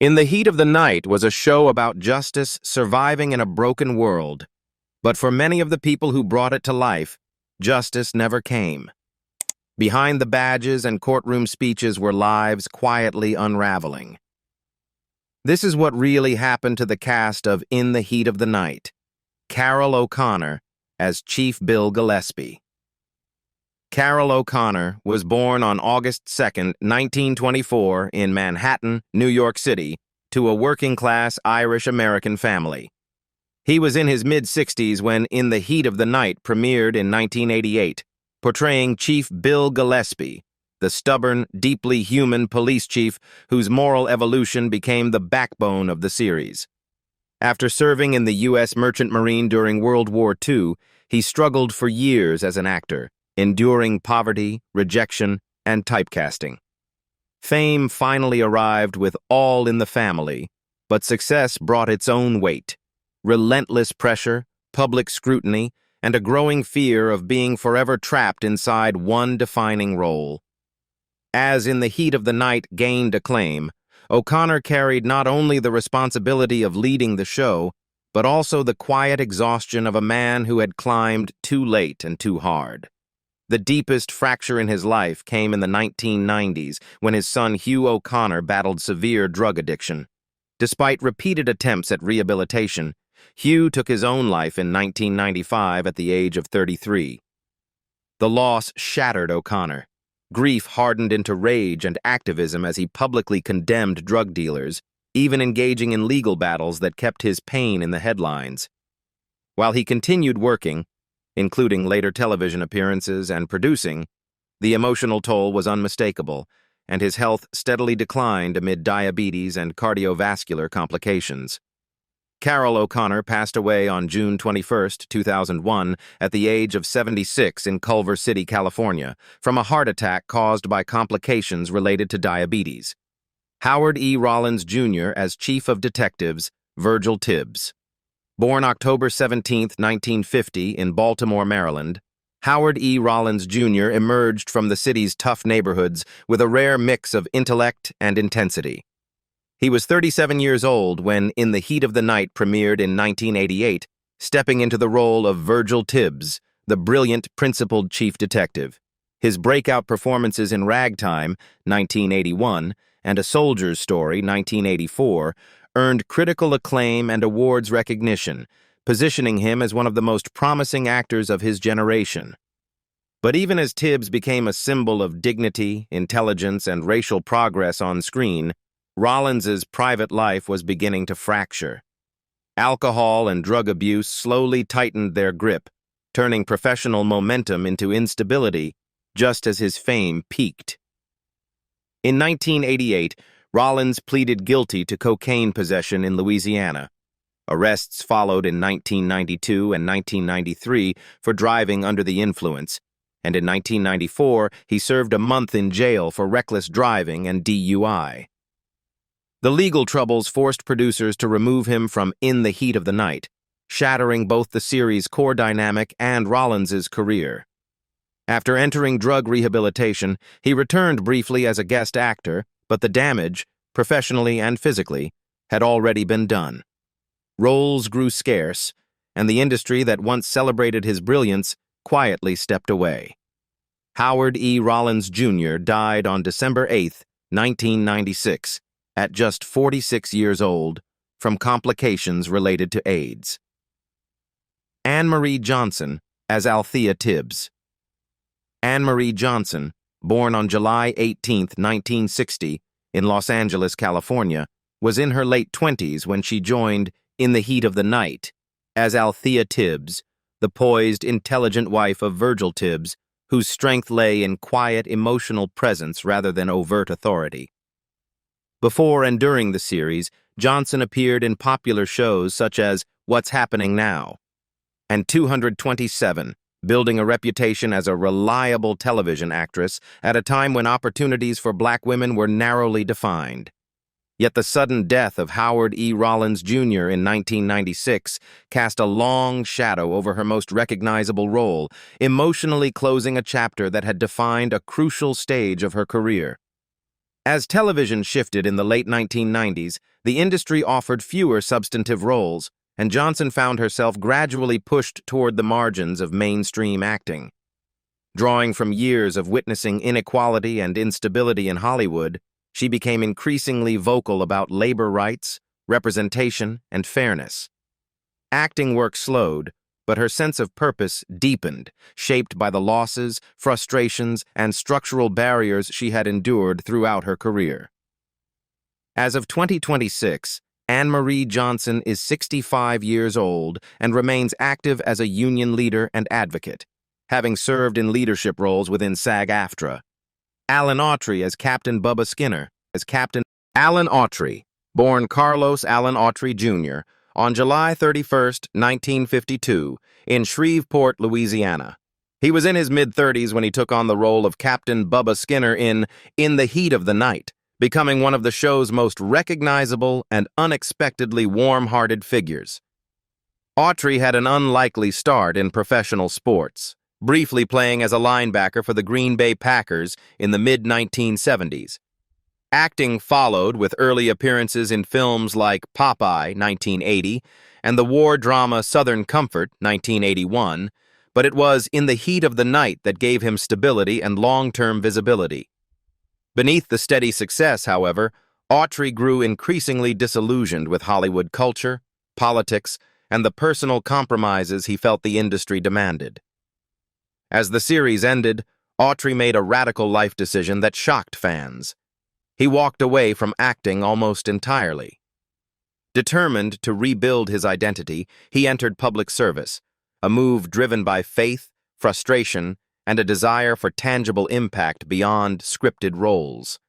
In the Heat of the Night was a show about justice surviving in a broken world. But for many of the people who brought it to life, justice never came. Behind the badges and courtroom speeches were lives quietly unraveling. This is what really happened to the cast of In the Heat of the Night. Carroll O'Connor as Chief Bill Gillespie. Carroll O'Connor was born on August 2, 1924, in Manhattan, New York City, to a working-class Irish-American family. He was in his mid-60s when In the Heat of the Night premiered in 1988, portraying Chief Bill Gillespie, the stubborn, deeply human police chief whose moral evolution became the backbone of the series. After serving in the U.S. Merchant Marine during World War II, he struggled for years as an actor, enduring poverty, rejection, and typecasting. Fame finally arrived with All in the Family, but success brought its own weight. Relentless pressure, public scrutiny, and a growing fear of being forever trapped inside one defining role. As In the Heat of the Night gained acclaim, O'Connor carried not only the responsibility of leading the show, but also the quiet exhaustion of a man who had climbed too late and too hard. The deepest fracture in his life came in the 1990s when his son Hugh O'Connor battled severe drug addiction. Despite repeated attempts at rehabilitation, Hugh took his own life in 1995 at the age of 33. The loss shattered O'Connor. Grief hardened into rage and activism as he publicly condemned drug dealers, even engaging in legal battles that kept his pain in the headlines. While he continued working, including later television appearances and producing, the emotional toll was unmistakable, and his health steadily declined amid diabetes and cardiovascular complications. Carroll O'Connor passed away on June 21, 2001, at the age of 76 in Culver City, California, from a heart attack caused by complications related to diabetes. Howard E. Rollins Jr. as Chief of Detectives, Virgil Tibbs. Born October 17, 1950, in Baltimore, Maryland, Howard E. Rollins Jr. emerged from the city's tough neighborhoods with a rare mix of intellect and intensity. He was 37 years old when In the Heat of the Night premiered in 1988, stepping into the role of Virgil Tibbs, the brilliant principled chief detective. His breakout performances in Ragtime, 1981, and A Soldier's Story, 1984, earned critical acclaim and awards recognition, positioning him as one of the most promising actors of his generation. But even as Tibbs became a symbol of dignity, intelligence, and racial progress on screen, Rollins's private life was beginning to fracture. Alcohol and drug abuse slowly tightened their grip, turning professional momentum into instability just as his fame peaked. In 1988, Rollins pleaded guilty to cocaine possession in Louisiana. Arrests followed in 1992 and 1993 for driving under the influence, and in 1994 he served a month in jail for reckless driving and DUI. The legal troubles forced producers to remove him from In the Heat of the Night, shattering both the series' core dynamic and Rollins's career. After entering drug rehabilitation, he returned briefly as a guest actor, but the damage, professionally and physically, had already been done. Roles grew scarce, and the industry that once celebrated his brilliance quietly stepped away. Howard E. Rollins Jr. died on December 8, 1996, at just 46 years old, from complications related to AIDS. Anne Marie Johnson as Althea Tibbs. Anne Marie Johnson, born on July 18, 1960, in Los Angeles, California, was in her late 20s when she joined In the Heat of the Night as Althea Tibbs, the poised, intelligent wife of Virgil Tibbs, whose strength lay in quiet, emotional presence rather than overt authority. Before and during the series, Johnson appeared in popular shows such as What's Happening Now and 227, building a reputation as a reliable television actress at a time when opportunities for black women were narrowly defined. Yet the sudden death of Howard E. Rollins Jr. in 1996 cast a long shadow over her most recognizable role, emotionally closing a chapter that had defined a crucial stage of her career. As television shifted in the late 1990s, the industry offered fewer substantive roles, and Johnson found herself gradually pushed toward the margins of mainstream acting. Drawing from years of witnessing inequality and instability in Hollywood, she became increasingly vocal about labor rights, representation, and fairness. Acting work slowed, but her sense of purpose deepened, shaped by the losses, frustrations, and structural barriers she had endured throughout her career. As of 2026, Anne-Marie Johnson is 65 years old and remains active as a union leader and advocate, having served in leadership roles within SAG-AFTRA. Alan Autry as Captain Bubba Skinner, Alan Autry, born Carlos Alan Autry Jr., on July 31, 1952, in Shreveport, Louisiana. He was in his mid-30s when he took on the role of Captain Bubba Skinner in the Heat of the Night, becoming one of the show's most recognizable and unexpectedly warm-hearted figures. Autry had an unlikely start in professional sports, briefly playing as a linebacker for the Green Bay Packers in the mid-1970s. Acting followed with early appearances in films like Popeye, 1980, and the war drama Southern Comfort, 1981, but it was In the Heat of the Night that gave him stability and long-term visibility. Beneath the steady success, however, Autry grew increasingly disillusioned with Hollywood culture, politics, and the personal compromises he felt the industry demanded. As the series ended, Autry made a radical life decision that shocked fans. He walked away from acting almost entirely. Determined to rebuild his identity, he entered public service, a move driven by faith, frustration, and a desire for tangible impact beyond scripted roles.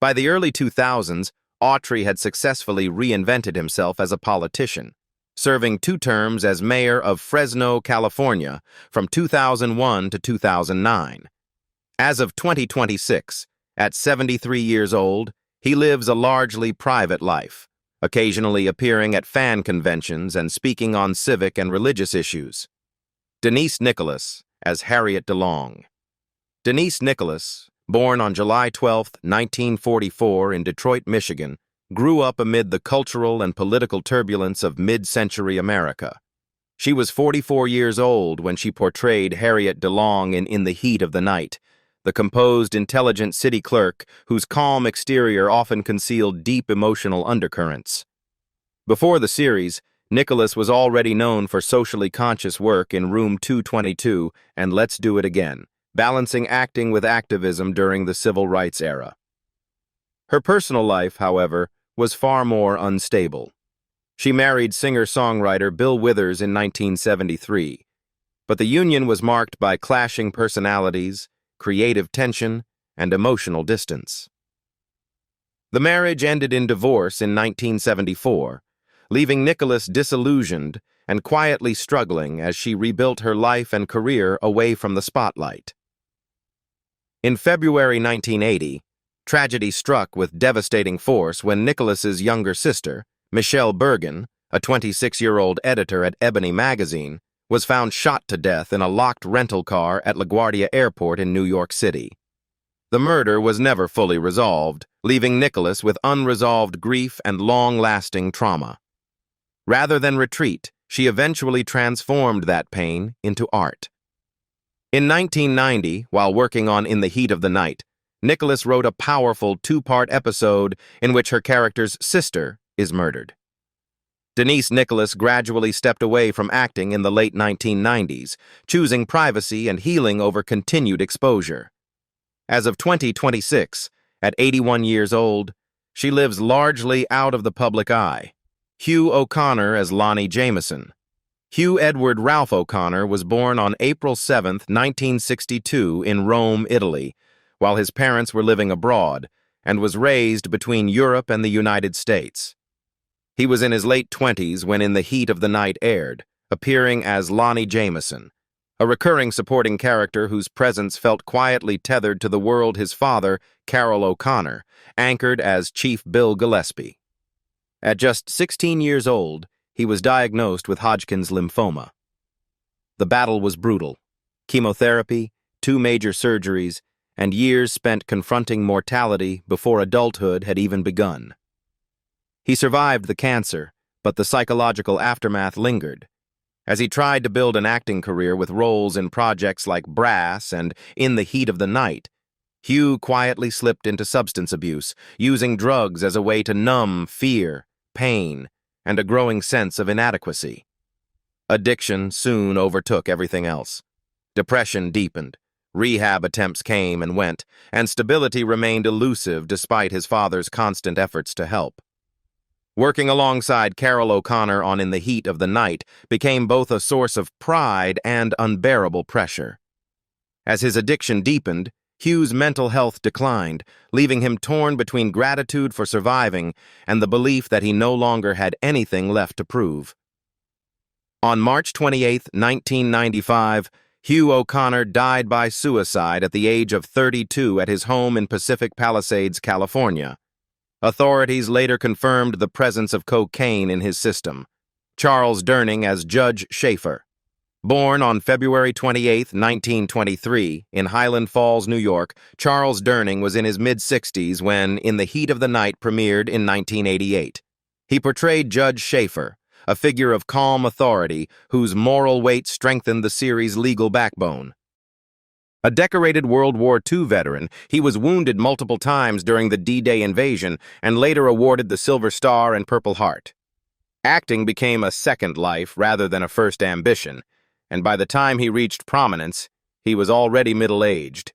By the early 2000s, Autry had successfully reinvented himself as a politician, serving 2 terms as mayor of Fresno, California, from 2001 to 2009. As of 2026, at 73 years old, he lives a largely private life, occasionally appearing at fan conventions and speaking on civic and religious issues. Denise Nicholas as Harriet DeLong. Denise Nicholas, born on July 12, 1944 in Detroit, Michigan, grew up amid the cultural and political turbulence of mid-century America. She was 44 years old when she portrayed Harriet DeLong in the Heat of the Night, the composed, intelligent city clerk whose calm exterior often concealed deep emotional undercurrents. Before the series, Nicholas was already known for socially conscious work in Room 222 and Let's Do It Again, balancing acting with activism during the civil rights era. Her personal life, however, was far more unstable. She married singer-songwriter Bill Withers in 1973, but the union was marked by clashing personalities, creative tension, and emotional distance. The marriage ended in divorce in 1974, leaving Nicholas disillusioned and quietly struggling as she rebuilt her life and career away from the spotlight. In February 1980, tragedy struck with devastating force when Nicholas's younger sister, Michelle Bergen, a 26-year-old editor at Ebony magazine, was found shot to death in a locked rental car at LaGuardia Airport in New York City. The murder was never fully resolved, leaving Nicholas with unresolved grief and long-lasting trauma. Rather than retreat, she eventually transformed that pain into art. In 1990, while working on In the Heat of the Night, Nicholas wrote a powerful 2-part episode in which her character's sister is murdered. Denise Nicholas gradually stepped away from acting in the late 1990s, choosing privacy and healing over continued exposure. As of 2026, at 81 years old, she lives largely out of the public eye. Hugh O'Connor as Lonnie Jameson. Hugh Edward Ralph O'Connor was born on April 7, 1962, in Rome, Italy, while his parents were living abroad, and was raised between Europe and the United States. He was in his late 20s when In the Heat of the Night aired, appearing as Lonnie Jameson, a recurring supporting character whose presence felt quietly tethered to the world his father, Carroll O'Connor, anchored as Chief Bill Gillespie. At just 16 years old, he was diagnosed with Hodgkin's lymphoma. The battle was brutal. Chemotherapy, 2 major surgeries, and years spent confronting mortality before adulthood had even begun. He survived the cancer, but the psychological aftermath lingered. As he tried to build an acting career with roles in projects like Brass and In the Heat of the Night, Hugh quietly slipped into substance abuse, using drugs as a way to numb fear, pain, and a growing sense of inadequacy. Addiction soon overtook everything else. Depression deepened, rehab attempts came and went, and stability remained elusive despite his father's constant efforts to help. Working alongside Carroll O'Connor on In the Heat of the Night became both a source of pride and unbearable pressure. As his addiction deepened, Hugh's mental health declined, leaving him torn between gratitude for surviving and the belief that he no longer had anything left to prove. On March 28, 1995, Hugh O'Connor died by suicide at the age of 32 at his home in Pacific Palisades, California. Authorities later confirmed the presence of cocaine in his system. Charles Durning as Judge Schaefer. Born on February 28, 1923, in Highland Falls, New York, Charles Durning was in his mid-60s when In the Heat of the Night premiered in 1988. He portrayed Judge Schaefer, a figure of calm authority whose moral weight strengthened the series' legal backbone. A decorated World War II veteran, he was wounded multiple times during the D-Day invasion and later awarded the Silver Star and Purple Heart. Acting became a second life rather than a first ambition, and by the time he reached prominence, he was already middle-aged.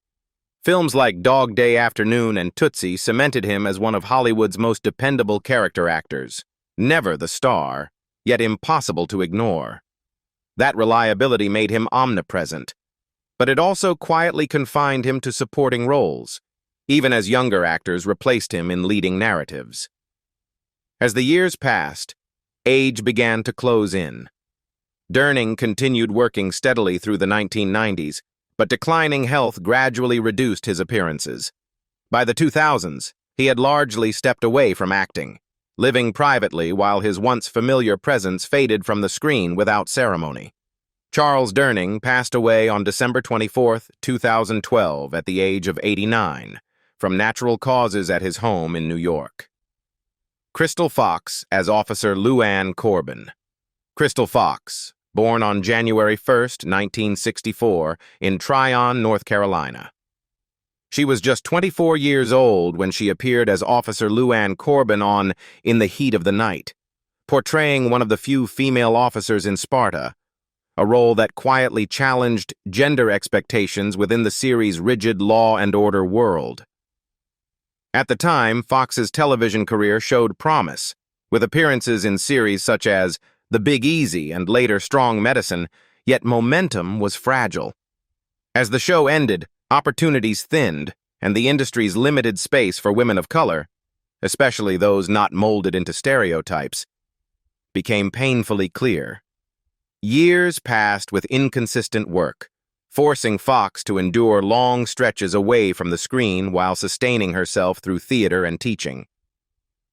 Films like Dog Day Afternoon and Tootsie cemented him as one of Hollywood's most dependable character actors. Never the star, yet impossible to ignore. That reliability made him omnipresent, but it also quietly confined him to supporting roles, even as younger actors replaced him in leading narratives. As the years passed, age began to close in. Durning continued working steadily through the 1990s, but declining health gradually reduced his appearances. By the 2000s, he had largely stepped away from acting, living privately while his once familiar presence faded from the screen without ceremony. Charles Durning passed away on December 24, 2012, at the age of 89, from natural causes at his home in New York. Crystal Fox as Officer Luann Corbin. Crystal Fox, born on January 1, 1964, in Tryon, North Carolina. She was just 24 years old when she appeared as Officer Luann Corbin on In the Heat of the Night, portraying one of the few female officers in Sparta, a role that quietly challenged gender expectations within the series' rigid law and order world. At the time, Fox's television career showed promise, with appearances in series such as The Big Easy and later Strong Medicine, yet momentum was fragile. As the show ended, opportunities thinned, and the industry's limited space for women of color, especially those not molded into stereotypes, became painfully clear. Years passed with inconsistent work, forcing Fox to endure long stretches away from the screen while sustaining herself through theater and teaching.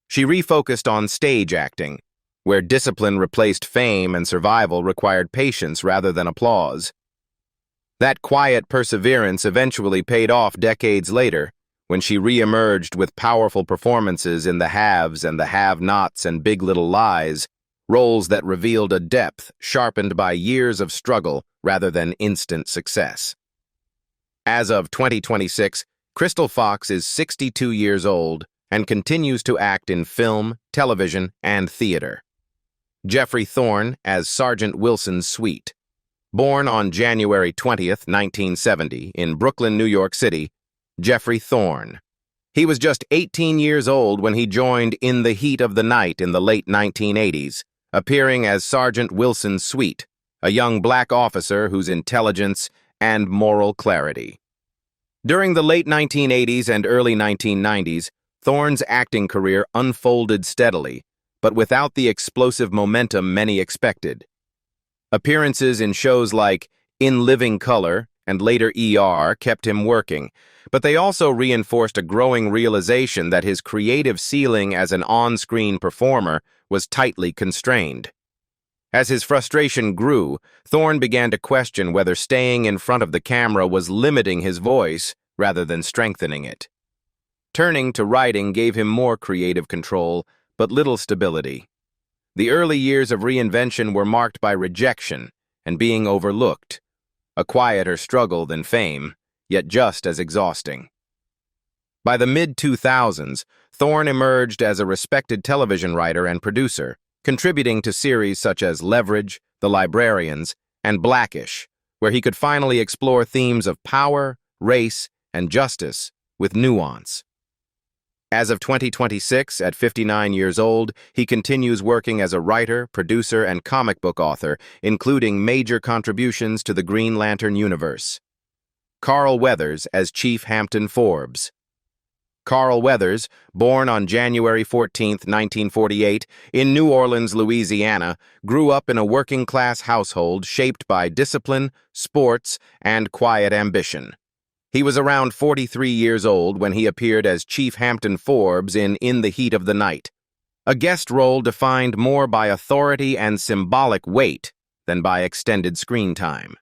She refocused on stage acting, where discipline replaced fame and survival required patience rather than applause. That quiet perseverance eventually paid off decades later, when she re-emerged with powerful performances in The Haves and the Have-Nots and Big Little Lies, roles that revealed a depth sharpened by years of struggle rather than instant success. As of 2026, Crystal Fox is 62 years old and continues to act in film, television, and theater. Geoffrey Thorne as Sergeant Wilson's Suite. Born on January 20, 1970, in Brooklyn, New York City, Geoffrey Thorne. He was just 18 years old when he joined In the Heat of the Night in the late 1980s, appearing as Sergeant Wilson's Suite, a young black officer whose intelligence and moral clarity. During the late 1980s and early 1990s, Thorne's acting career unfolded steadily, but without the explosive momentum many expected. Appearances in shows like In Living Color and later ER kept him working, but they also reinforced a growing realization that his creative ceiling as an on-screen performer was tightly constrained. As his frustration grew, Thorne began to question whether staying in front of the camera was limiting his voice rather than strengthening it. Turning to writing gave him more creative control, but little stability. The early years of reinvention were marked by rejection and being overlooked, a quieter struggle than fame, yet just as exhausting. By the mid-2000s, Thorne emerged as a respected television writer and producer, contributing to series such as Leverage, The Librarians, and Blackish, where he could finally explore themes of power, race, and justice with nuance. As of 2026, at 59 years old, he continues working as a writer, producer, and comic book author, including major contributions to the Green Lantern universe. Carl Weathers as Chief Hampton Forbes. Carl Weathers, born on January 14, 1948, in New Orleans, Louisiana, grew up in a working-class household shaped by discipline, sports, and quiet ambition. He was around 43 years old when he appeared as Chief Hampton Forbes in the Heat of the Night, a guest role defined more by authority and symbolic weight than by extended screen time.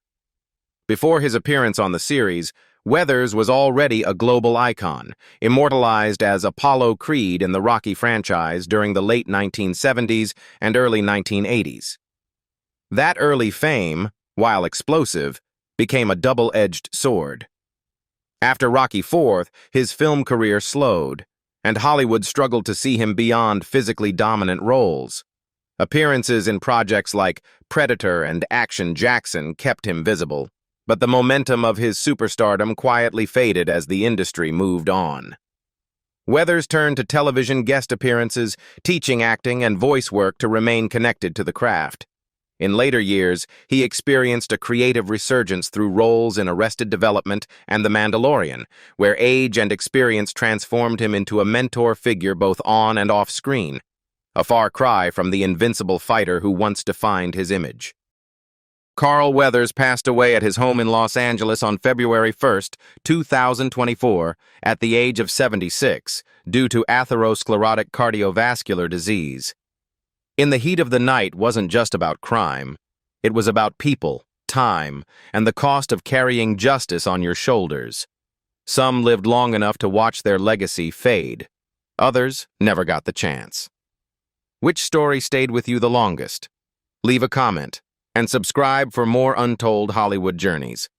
Before his appearance on the series, Weathers was already a global icon, immortalized as Apollo Creed in the Rocky franchise during the late 1970s and early 1980s. That early fame, while explosive, became a double-edged sword. After Rocky IV, his film career slowed, and Hollywood struggled to see him beyond physically dominant roles. Appearances in projects like Predator and Action Jackson kept him visible, but the momentum of his superstardom quietly faded as the industry moved on. Weathers turned to television guest appearances, teaching acting and voice work to remain connected to the craft. In later years, he experienced a creative resurgence through roles in Arrested Development and The Mandalorian, where age and experience transformed him into a mentor figure both on and off screen, a far cry from the invincible fighter who once defined his image. Carl Weathers passed away at his home in Los Angeles on February 1, 2024, at the age of 76, due to atherosclerotic cardiovascular disease. In the Heat of the Night wasn't just about crime. It was about people, time, and the cost of carrying justice on your shoulders. Some lived long enough to watch their legacy fade. Others never got the chance. Which story stayed with you the longest? Leave a comment and subscribe for more untold Hollywood journeys.